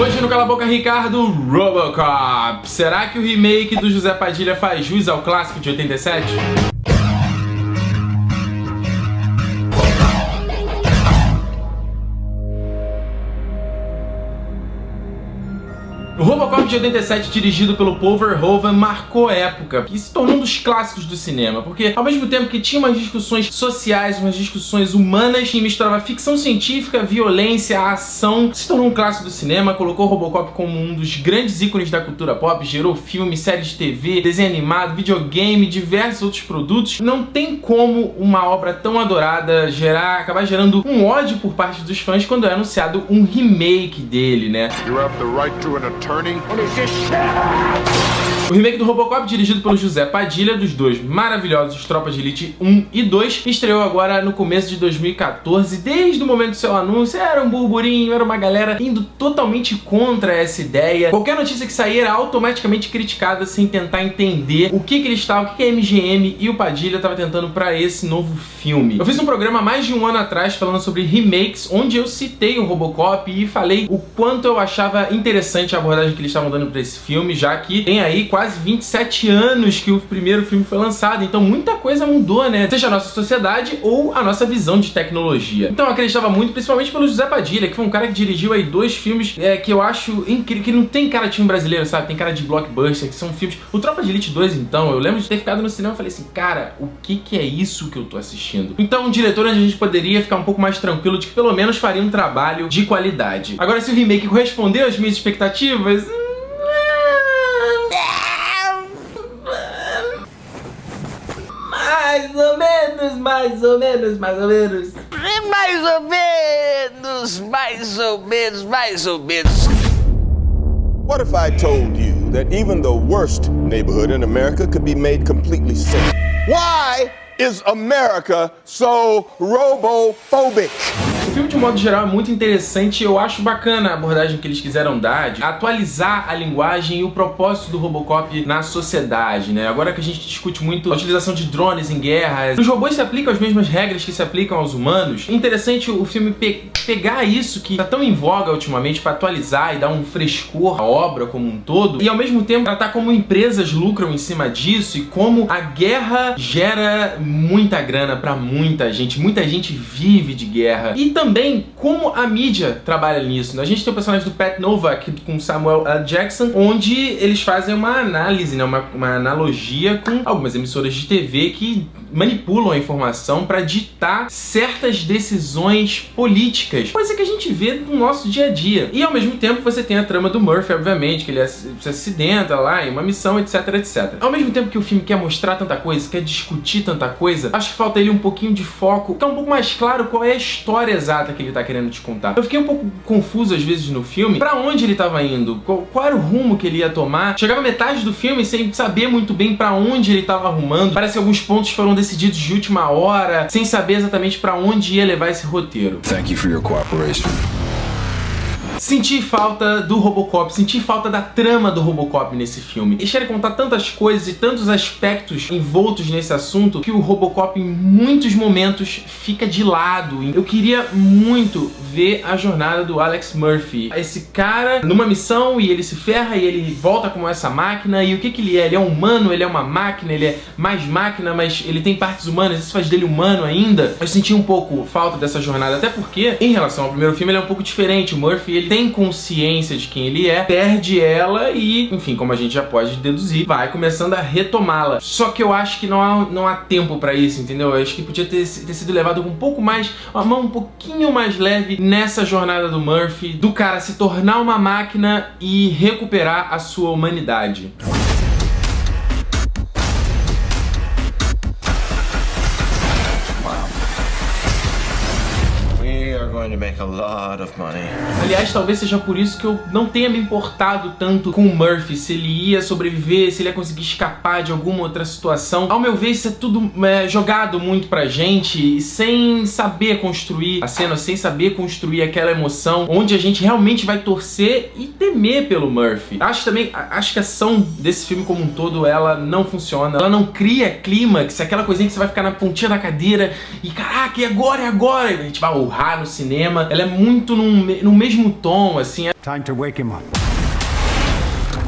Hoje no Cala a Boca Ricardo, Robocop. Será que o remake do José Padilha faz jus ao clássico de 87? O Robocop de 87, dirigido pelo Paul Verhoeven, marcou época e se tornou um dos clássicos do cinema, porque ao mesmo tempo que tinha umas discussões sociais, umas discussões humanas, que misturava ficção científica, violência, ação, se tornou um clássico do cinema, colocou o Robocop como um dos grandes ícones da cultura pop, gerou filmes, séries de TV, desenho animado, videogame, diversos outros produtos. Não tem como uma obra tão adorada acabar gerando um ódio por parte dos fãs quando é anunciado um remake dele, né? You have the right to an attorney. O remake do Robocop, dirigido pelo José Padilha, dos dois maravilhosos Tropa de Elite 1 e 2, estreou agora no começo de 2014. Desde o momento do seu anúncio, era um burburinho, era uma galera indo totalmente contra essa ideia. Qualquer notícia que saía era automaticamente criticada sem tentar entender o que eles estavam, o que a MGM e o Padilha estavam tentando para esse novo filme. Eu fiz um programa há mais de um ano atrás falando sobre remakes, onde eu citei o Robocop e falei o quanto eu achava interessante a abordagem que eles estavam dando para esse filme, já que tem aí quase 27 anos que o primeiro filme foi lançado, então muita coisa mudou, né? Seja a nossa sociedade ou a nossa visão de tecnologia. Então eu acreditava muito, principalmente pelo José Padilha, que foi um cara que dirigiu aí dois filmes que eu acho incrível, que não tem cara de filme brasileiro, sabe? Tem cara de blockbuster, que são filmes... O Tropa de Elite 2, então, eu lembro de ter ficado no cinema e falei assim, cara, o que é isso que eu tô assistindo? Então um diretor onde a gente poderia ficar um pouco mais tranquilo de que pelo menos faria um trabalho de qualidade. Agora, se o remake correspondeu às minhas expectativas... Mais ou menos. Mais ou menos. What if I told you that even the worst neighborhood in America could be made completely safe? Why is America so robophobic? O filme, de um modo geral, é muito interessante e eu acho bacana a abordagem que eles quiseram dar de atualizar a linguagem e o propósito do Robocop na sociedade, né? Agora que a gente discute muito a utilização de drones em guerras, os robôs se aplicam as mesmas regras que se aplicam aos humanos. É interessante o filme pegar isso que tá tão em voga ultimamente para atualizar e dar um frescor à obra como um todo e ao mesmo tempo tratar como empresas lucram em cima disso e como a guerra gera muita grana para muita gente vive de guerra. E também como a mídia trabalha nisso, né? A gente tem o personagem do Pat Novak com Samuel L. Jackson, onde eles fazem uma análise, né? uma analogia com algumas emissoras de TV que manipulam a informação para ditar certas decisões políticas, coisa que a gente vê no nosso dia a dia. E ao mesmo tempo você tem a trama do Murphy, obviamente, que ele se acidenta lá em uma missão, etc, etc. Ao mesmo tempo que o filme quer mostrar tanta coisa, quer discutir tanta coisa, acho que falta ele um pouquinho de foco, ficar um pouco mais claro qual é a história exata que ele tá querendo te contar. Eu fiquei um pouco confuso às vezes no filme, pra onde ele tava indo, qual era o rumo que ele ia tomar. Chegava metade do filme sem saber muito bem pra onde ele tava arrumando. Parece que alguns pontos foram decididos de última hora, sem saber exatamente pra onde ia levar esse roteiro. Thank you for your cooperation. Senti falta do Robocop, senti falta da trama do Robocop nesse filme. Deixaram contar tantas coisas e tantos aspectos envoltos nesse assunto que o Robocop em muitos momentos fica de lado. Eu queria muito ver a jornada do Alex Murphy. Esse cara numa missão e ele se ferra e ele volta como essa máquina. E o que ele é? Ele é um humano, ele é uma máquina, ele é mais máquina, mas ele tem partes humanas, isso faz dele humano ainda. Eu senti um pouco falta dessa jornada, até porque em relação ao primeiro filme ele é um pouco diferente. O Murphy, ele tem consciência de quem ele é, perde ela e, enfim, como a gente já pode deduzir, vai começando a retomá-la. Só que eu acho que não há tempo pra isso, entendeu? Eu acho que podia ter sido levado com um pouco mais, uma mão um pouquinho mais leve nessa jornada do Murphy, do cara se tornar uma máquina e recuperar a sua humanidade. Aliás, talvez seja por isso que eu não tenha me importado tanto com o Murphy, se ele ia sobreviver, se ele ia conseguir escapar de alguma outra situação. Ao meu ver, isso é tudo jogado muito pra gente, sem saber construir a cena, sem saber construir aquela emoção, onde a gente realmente vai torcer e temer pelo Murphy. Acho que a ação desse filme como um todo, ela não funciona, ela não cria clímax, aquela coisinha que você vai ficar na pontinha da cadeira e caraca, e agora? E a gente vai urrar no cinema. cinema. Ela é muito no mesmo tom, assim. Time to wake him up.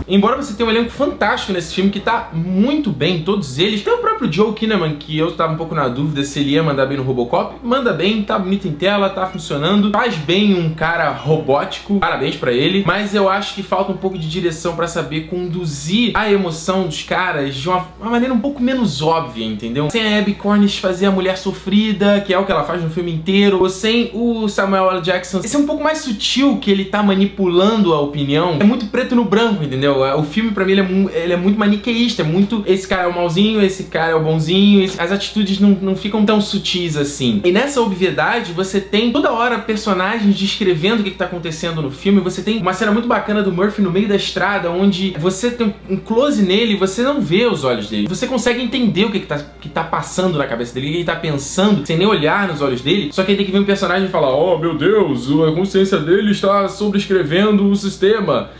Embora você tenha um elenco fantástico nesse filme, que tá muito bem, todos eles. Tem o próprio Joel Kinnaman, que eu tava um pouco na dúvida se ele ia mandar bem no Robocop. Manda bem, tá bonito em tela, tá funcionando. Faz bem um cara robótico, parabéns pra ele. Mas eu acho que falta um pouco de direção pra saber conduzir a emoção dos caras de uma maneira um pouco menos óbvia, entendeu? Sem a Abby Cornish fazer a mulher sofrida, que é o que ela faz no filme inteiro, ou sem o Samuel L. Jackson ser um pouco mais sutil, que ele tá manipulando a opinião. É muito preto no branco, entendeu? O filme, pra mim, ele é muito maniqueísta, é muito esse cara é o malzinho, esse cara é o bonzinho, as atitudes não ficam tão sutis assim. E nessa obviedade, você tem toda hora personagens descrevendo o que tá acontecendo no filme. Você tem uma cena muito bacana do Murphy no meio da estrada, onde você tem um close nele e você não vê os olhos dele. Você consegue entender o que tá passando na cabeça dele, o que ele tá pensando, sem nem olhar nos olhos dele. Só que aí tem que ver um personagem e falar: oh, meu Deus, a consciência dele está sobrescrevendo o sistema.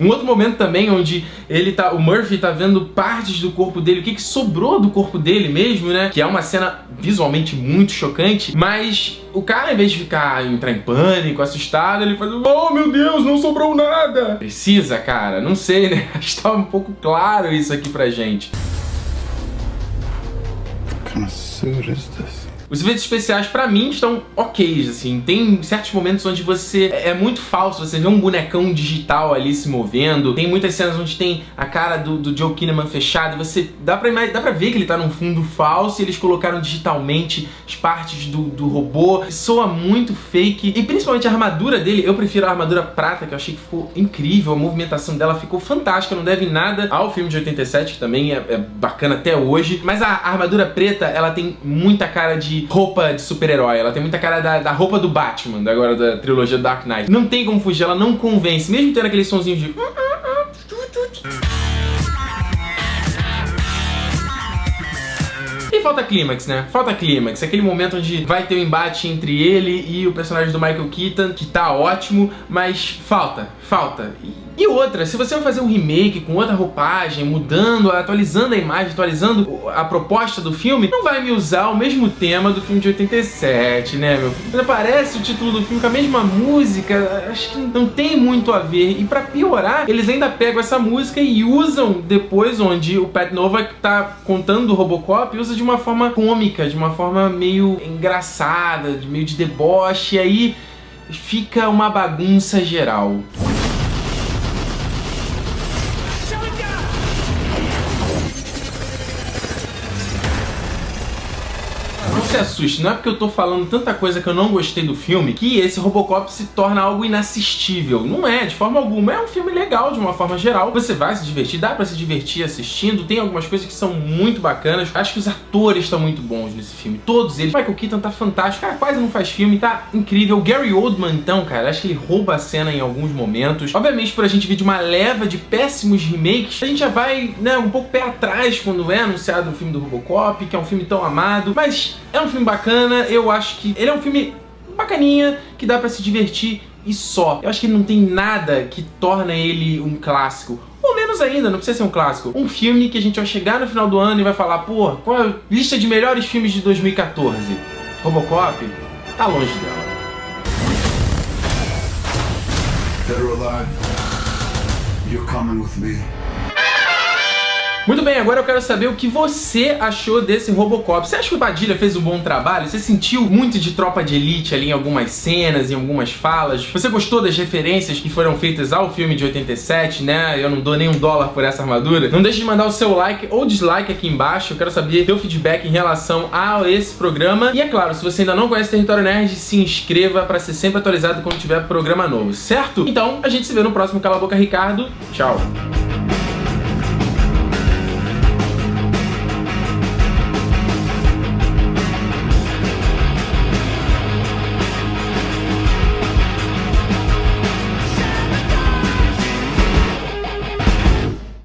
Um outro momento também onde o Murphy tá vendo partes do corpo dele, o que sobrou do corpo dele mesmo, né? Que é uma cena visualmente muito chocante, mas o cara, em vez de entrar em pânico, assustado, ele faz: oh meu Deus, não sobrou nada. Precisa, cara, não sei, né? Acho que tá um pouco claro isso aqui pra gente. What kind of suit is this? Os efeitos especiais, pra mim, estão ok, assim. Tem certos momentos onde é muito falso, você vê um bonecão digital ali se movendo. Tem muitas cenas onde tem a cara do Joel Kinnaman fechada, e você dá pra ver que ele tá num fundo falso e eles colocaram digitalmente as partes do robô. Soa muito fake. E principalmente a armadura dele, eu prefiro a armadura prata, que eu achei que ficou incrível. A movimentação dela ficou fantástica, não deve nada ao filme de 87, que também é bacana até hoje. Mas a armadura preta, ela tem muita cara de roupa de super-herói, ela tem muita cara da roupa do Batman, agora da trilogia Dark Knight. Não tem como fugir, ela não convence, mesmo tendo aquele sonzinho de... E falta clímax, né? Falta clímax, aquele momento onde vai ter um embate entre ele e o personagem do Michael Keaton, que tá ótimo, mas falta. E outra, se você vai fazer um remake com outra roupagem, mudando, atualizando a imagem, atualizando a proposta do filme, não vai me usar o mesmo tema do filme de 87, né, meu filho? Aparece o título do filme com a mesma música, acho que não tem muito a ver. E pra piorar, eles ainda pegam essa música e usam depois, onde o Pat Novak tá contando do Robocop, e usa de uma forma cômica, de uma forma meio engraçada, meio de deboche, e aí fica uma bagunça geral. Não se assuste, não é porque eu tô falando tanta coisa que eu não gostei do filme que esse Robocop se torna algo inassistível. Não é, de forma alguma. É um filme legal de uma forma geral. Você vai se divertir, dá pra se divertir assistindo. Tem algumas coisas que são muito bacanas. Acho que os atores estão muito bons nesse filme. Todos eles. Michael Keaton tá fantástico. Cara, quase não faz filme. Tá incrível. O Gary Oldman, então, cara, acho que ele rouba a cena em alguns momentos. Obviamente, por a gente vir de uma leva de péssimos remakes, a gente já vai, né, um pouco pé atrás quando é anunciado o filme do Robocop, que é um filme tão amado. Mas é um filme bacana, eu acho que ele é um filme bacaninha, que dá pra se divertir e só. Eu acho que ele não tem nada que torna ele um clássico. Ou menos ainda, não precisa ser um clássico. Um filme que a gente vai chegar no final do ano e vai falar: pô, qual é a lista de melhores filmes de 2014? Robocop? Tá longe dela. Dead or alive, you're coming with me. Muito bem, agora eu quero saber o que você achou desse Robocop. Você acha que o Padilha fez um bom trabalho? Você sentiu muito de Tropa de Elite ali em algumas cenas, em algumas falas? Você gostou das referências que foram feitas ao filme de 87, né? Eu não dou nem $1 por essa armadura. Não deixe de mandar o seu like ou dislike aqui embaixo. Eu quero saber teu feedback em relação a esse programa. E é claro, se você ainda não conhece Território Nerd, se inscreva para ser sempre atualizado quando tiver programa novo, certo? Então, a gente se vê no próximo Cala a Boca Ricardo. Tchau!